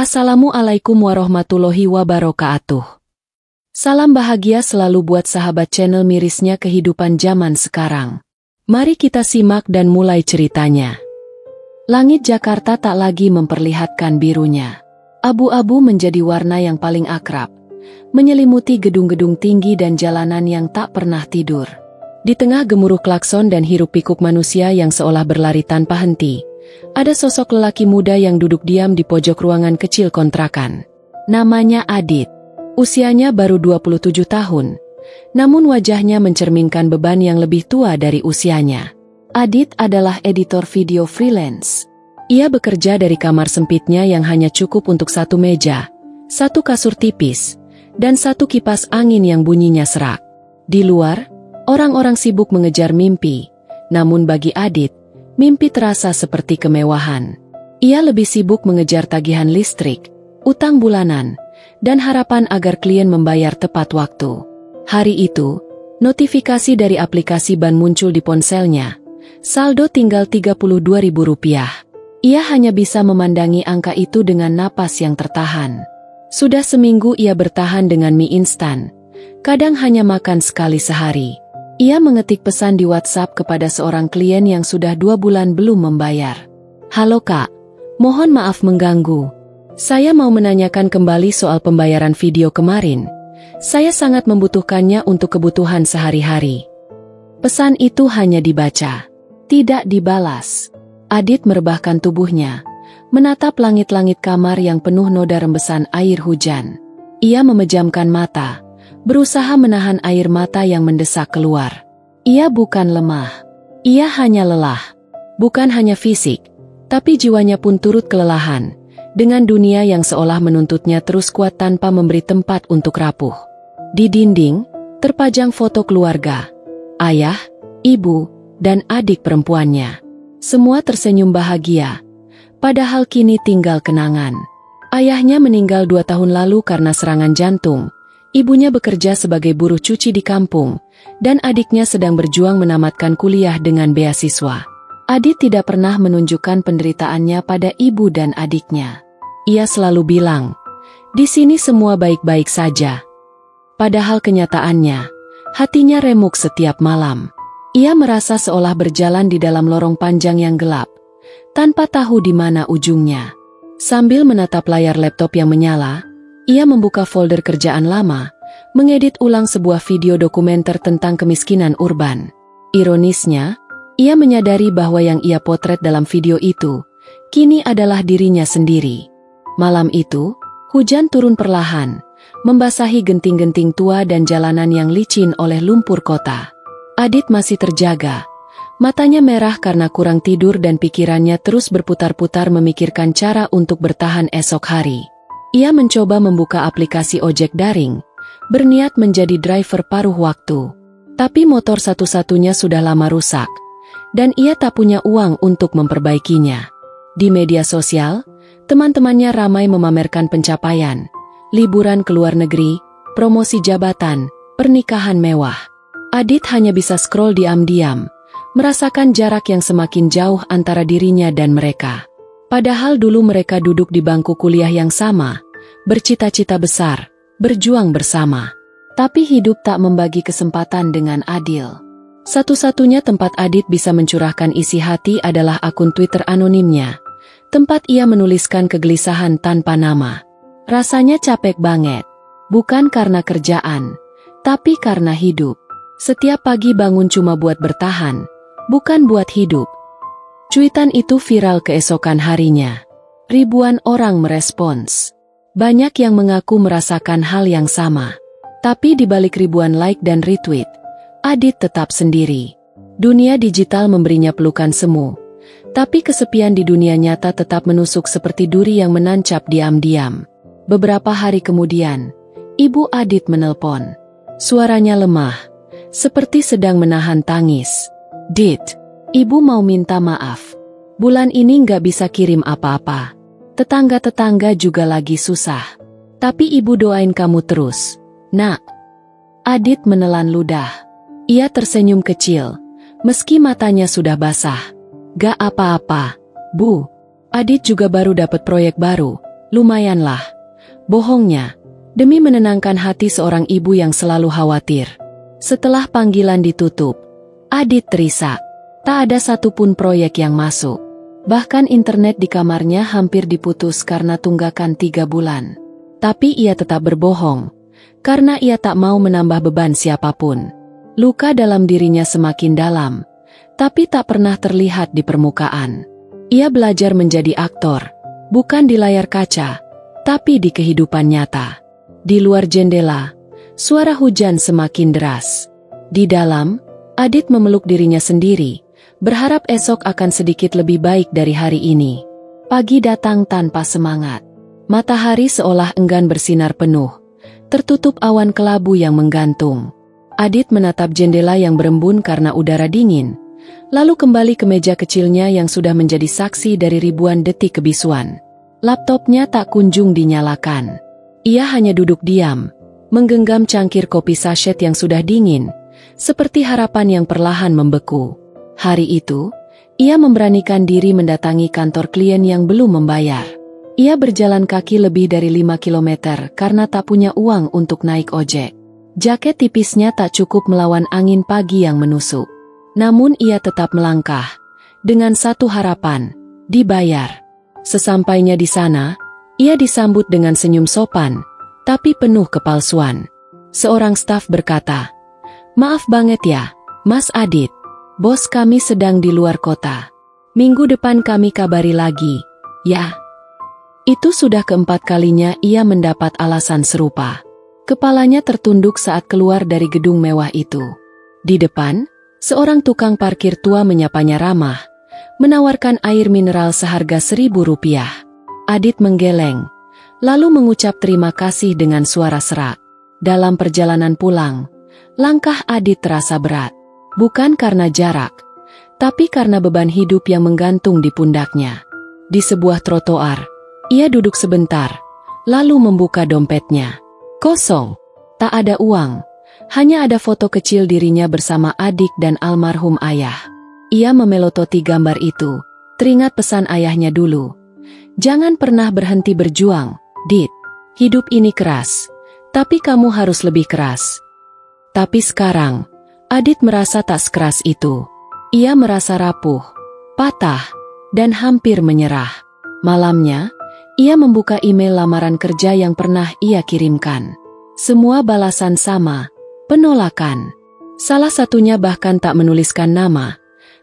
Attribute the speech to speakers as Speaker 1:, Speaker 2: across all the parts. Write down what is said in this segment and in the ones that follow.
Speaker 1: Assalamualaikum warahmatullahi wabarakatuh. Salam bahagia selalu buat sahabat channel mirisnya kehidupan zaman sekarang. Mari kita simak dan mulai ceritanya. Langit Jakarta tak lagi memperlihatkan birunya. Abu-abu menjadi warna yang paling akrab, menyelimuti gedung-gedung tinggi dan jalanan yang tak pernah tidur. Di tengah gemuruh klakson dan hiruk-pikuk manusia yang seolah berlari tanpa henti, ada sosok lelaki muda yang duduk diam di pojok ruangan kecil kontrakan. Namanya Adit. Usianya baru 27 tahun, namun wajahnya mencerminkan beban yang lebih tua dari usianya. Adit adalah editor video freelance. Ia bekerja dari kamar sempitnya yang hanya cukup untuk satu meja, satu kasur tipis, dan satu kipas angin yang bunyinya serak. Di luar, orang-orang sibuk mengejar mimpi, namun bagi Adit, mimpi terasa seperti kemewahan. Ia lebih sibuk mengejar tagihan listrik, utang bulanan, dan harapan agar klien membayar tepat waktu. Hari itu, notifikasi dari aplikasi ban muncul di ponselnya. Saldo tinggal Rp32.000. Ia hanya bisa memandangi angka itu dengan napas yang tertahan. Sudah seminggu ia bertahan dengan mie instan. Kadang hanya makan sekali sehari. Ia mengetik pesan di WhatsApp kepada seorang klien yang sudah 2 bulan belum membayar. "Halo Kak, mohon maaf mengganggu. Saya mau menanyakan kembali soal pembayaran video kemarin. Saya sangat membutuhkannya untuk kebutuhan sehari-hari." Pesan itu hanya dibaca, tidak dibalas. Adit merebahkan tubuhnya, menatap langit-langit kamar yang penuh noda rembesan air hujan. Ia memejamkan mata, berusaha menahan air mata yang mendesak keluar. Ia bukan lemah. Ia hanya lelah. Bukan hanya fisik, tapi jiwanya pun turut kelelahan, dengan dunia yang seolah menuntutnya terus kuat tanpa memberi tempat untuk rapuh. Di dinding, terpajang foto keluarga. Ayah, ibu, dan adik perempuannya. Semua tersenyum bahagia, padahal kini tinggal kenangan. Ayahnya meninggal 2 tahun lalu karena serangan jantung. Ibunya bekerja sebagai buruh cuci di kampung, dan adiknya sedang berjuang menamatkan kuliah dengan beasiswa. Adit tidak pernah menunjukkan penderitaannya pada ibu dan adiknya. Ia selalu bilang, "Di sini semua baik-baik saja." Padahal kenyataannya, hatinya remuk setiap malam. Ia merasa seolah berjalan di dalam lorong panjang yang gelap, tanpa tahu di mana ujungnya. Sambil menatap layar laptop yang menyala, ia membuka folder kerjaan lama, mengedit ulang sebuah video dokumenter tentang kemiskinan urban. Ironisnya, ia menyadari bahwa yang ia potret dalam video itu, kini adalah dirinya sendiri. Malam itu, hujan turun perlahan, membasahi genting-genting tua dan jalanan yang licin oleh lumpur kota. Adit masih terjaga. Matanya merah karena kurang tidur dan pikirannya terus berputar-putar memikirkan cara untuk bertahan esok hari. Ia mencoba membuka aplikasi ojek daring, berniat menjadi driver paruh waktu. Tapi motor satu-satunya sudah lama rusak, dan ia tak punya uang untuk memperbaikinya. Di media sosial, teman-temannya ramai memamerkan pencapaian, liburan ke luar negeri, promosi jabatan, pernikahan mewah. Adit hanya bisa scroll diam-diam, merasakan jarak yang semakin jauh antara dirinya dan mereka. Padahal dulu mereka duduk di bangku kuliah yang sama, bercita-cita besar, berjuang bersama. Tapi hidup tak membagi kesempatan dengan adil. Satu-satunya tempat Adit bisa mencurahkan isi hati adalah akun Twitter anonimnya, tempat ia menuliskan kegelisahan tanpa nama. Rasanya capek banget, bukan karena kerjaan, tapi karena hidup. Setiap pagi bangun cuma buat bertahan, bukan buat hidup. Cuitan itu viral keesokan harinya. Ribuan orang merespons. Banyak yang mengaku merasakan hal yang sama. Tapi di balik ribuan like dan retweet, Adit tetap sendiri. Dunia digital memberinya pelukan semu. Tapi kesepian di dunia nyata tetap menusuk seperti duri yang menancap diam-diam. Beberapa hari kemudian, ibu Adit menelpon. Suaranya lemah, seperti sedang menahan tangis. "Dit, Ibu mau minta maaf. Bulan ini nggak bisa kirim apa-apa. Tetangga-tetangga juga lagi susah. Tapi ibu doain kamu terus, Nak." Adit menelan ludah. Ia tersenyum kecil, meski matanya sudah basah. "Gak apa-apa, Bu. Adit juga baru dapat proyek baru. Lumayanlah. Bohongnya, demi menenangkan hati seorang ibu yang selalu khawatir. Setelah panggilan ditutup, Adit terisak. Tak ada satupun proyek yang masuk. Bahkan internet di kamarnya hampir diputus karena tunggakan 3 bulan. Tapi ia tetap berbohong, karena ia tak mau menambah beban siapapun. Luka dalam dirinya semakin dalam, tapi tak pernah terlihat di permukaan. Ia belajar menjadi aktor, bukan di layar kaca, tapi di kehidupan nyata. Di luar jendela, suara hujan semakin deras. Di dalam, Adit memeluk dirinya sendiri, berharap esok akan sedikit lebih baik dari hari ini. Pagi datang tanpa semangat. Matahari seolah enggan bersinar penuh, tertutup awan kelabu yang menggantung. Adit menatap jendela yang berembun karena udara dingin, lalu kembali ke meja kecilnya yang sudah menjadi saksi dari ribuan detik kebisuan. Laptopnya tak kunjung dinyalakan. Ia hanya duduk diam, menggenggam cangkir kopi sachet yang sudah dingin, seperti harapan yang perlahan membeku. Hari itu, ia memberanikan diri mendatangi kantor klien yang belum membayar. Ia berjalan kaki lebih dari 5 kilometer karena tak punya uang untuk naik ojek. Jaket tipisnya tak cukup melawan angin pagi yang menusuk. Namun ia tetap melangkah, dengan satu harapan, dibayar. Sesampainya di sana, ia disambut dengan senyum sopan, tapi penuh kepalsuan. Seorang staf berkata, "Maaf banget ya, Mas Adit. Bos kami sedang di luar kota. Minggu depan kami kabari lagi, ya." Itu sudah keempat kalinya ia mendapat alasan serupa. Kepalanya tertunduk saat keluar dari gedung mewah itu. Di depan, seorang tukang parkir tua menyapanya ramah, menawarkan air mineral seharga Rp1.000. Adit menggeleng, lalu mengucap terima kasih dengan suara serak. Dalam perjalanan pulang, langkah Adit terasa berat. Bukan karena jarak, tapi karena beban hidup yang menggantung di pundaknya. Di sebuah trotoar, ia duduk sebentar, lalu membuka dompetnya. Kosong, tak ada uang, hanya ada foto kecil dirinya bersama adik dan almarhum ayah. Ia memelototi gambar itu, teringat pesan ayahnya dulu. "Jangan pernah berhenti berjuang, Dit. Hidup ini keras, tapi kamu harus lebih keras." Tapi sekarang, Adit merasa tak sekeras itu. Ia merasa rapuh, patah, dan hampir menyerah. Malamnya, ia membuka email lamaran kerja yang pernah ia kirimkan. Semua balasan sama, penolakan. Salah satunya bahkan tak menuliskan nama,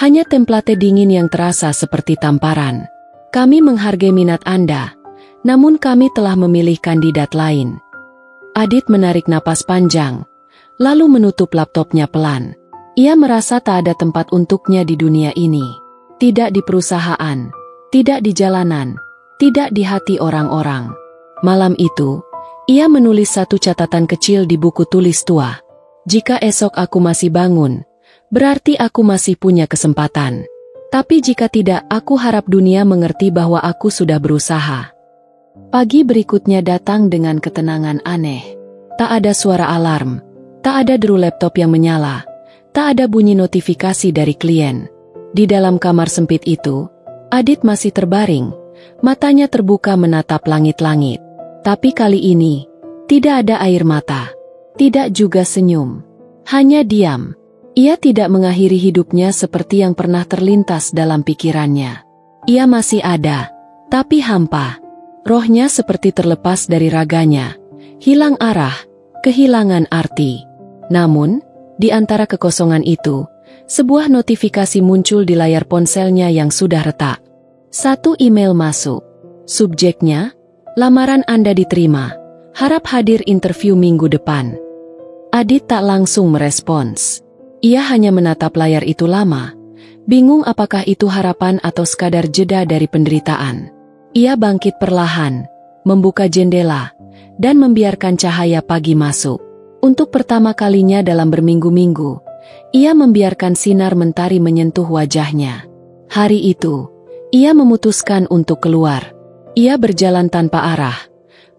Speaker 1: hanya template dingin yang terasa seperti tamparan. "Kami menghargai minat Anda, namun kami telah memilih kandidat lain." Adit menarik napas panjang, lalu menutup laptopnya pelan. Ia merasa tak ada tempat untuknya di dunia ini. Tidak di perusahaan, tidak di jalanan, tidak di hati orang-orang. Malam itu, ia menulis satu catatan kecil di buku tulis tua. "Jika esok aku masih bangun, berarti aku masih punya kesempatan. Tapi jika tidak, aku harap dunia mengerti bahwa aku sudah berusaha." Pagi berikutnya datang dengan ketenangan aneh. Tak ada suara alarm, tak ada deru laptop yang menyala, tak ada bunyi notifikasi dari klien. Di dalam kamar sempit itu, Adit masih terbaring, matanya terbuka menatap langit-langit. Tapi kali ini, tidak ada air mata, tidak juga senyum, hanya diam. Ia tidak mengakhiri hidupnya seperti yang pernah terlintas dalam pikirannya. Ia masih ada, tapi hampa. Rohnya seperti terlepas dari raganya, hilang arah, kehilangan arti. Namun, di antara kekosongan itu, sebuah notifikasi muncul di layar ponselnya yang sudah retak. Satu email masuk. Subjeknya, "Lamaran Anda diterima. Harap hadir interview minggu depan." Adit tak langsung merespons. Ia hanya menatap layar itu lama, bingung apakah itu harapan atau sekadar jeda dari penderitaan. Ia bangkit perlahan, membuka jendela, dan membiarkan cahaya pagi masuk. Untuk pertama kalinya dalam berminggu-minggu, ia membiarkan sinar mentari menyentuh wajahnya. Hari itu, ia memutuskan untuk keluar. Ia berjalan tanpa arah,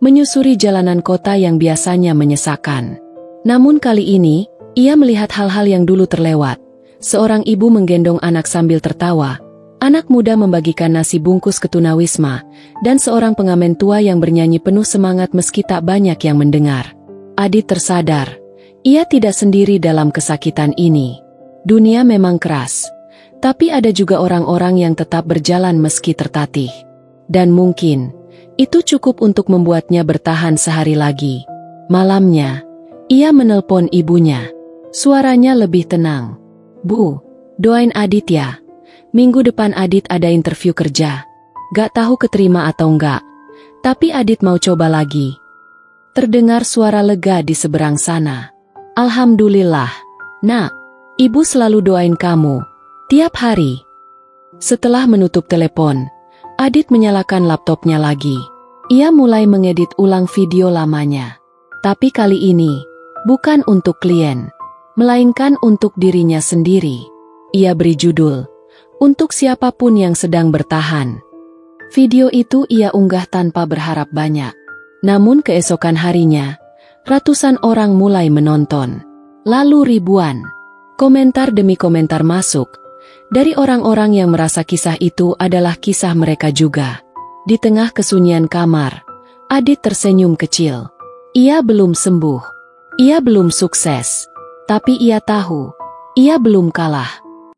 Speaker 1: menyusuri jalanan kota yang biasanya menyesakan. Namun kali ini, ia melihat hal-hal yang dulu terlewat. Seorang ibu menggendong anak sambil tertawa, Anak muda membagikan nasi bungkus ke tunawisma, dan seorang pengamen tua yang bernyanyi penuh semangat meski tak banyak yang mendengar. Adit tersadar, ia tidak sendiri dalam kesakitan ini. Dunia memang keras, tapi ada juga orang-orang yang tetap berjalan meski tertatih. Dan mungkin, itu cukup untuk membuatnya bertahan sehari lagi. Malamnya, ia menelpon ibunya. Suaranya lebih tenang. "Bu, doain Adit ya. Minggu depan Adit ada interview kerja. Gak tahu keterima atau enggak, tapi Adit mau coba lagi." Terdengar suara lega di seberang sana. "Alhamdulillah, Nak. Ibu selalu doain kamu, tiap hari." Setelah menutup telepon, Adit menyalakan laptopnya lagi. Ia mulai mengedit ulang video lamanya. Tapi kali ini, bukan untuk klien, melainkan untuk dirinya sendiri. Ia beri judul, "Untuk siapapun yang sedang bertahan." Video itu ia unggah tanpa berharap banyak. Namun keesokan harinya, ratusan orang mulai menonton. Lalu ribuan. Komentar demi komentar masuk, dari orang-orang yang merasa kisah itu adalah kisah mereka juga. Di tengah kesunyian kamar, Adit tersenyum kecil. Ia belum sembuh. Ia belum sukses. Tapi ia tahu, ia belum kalah.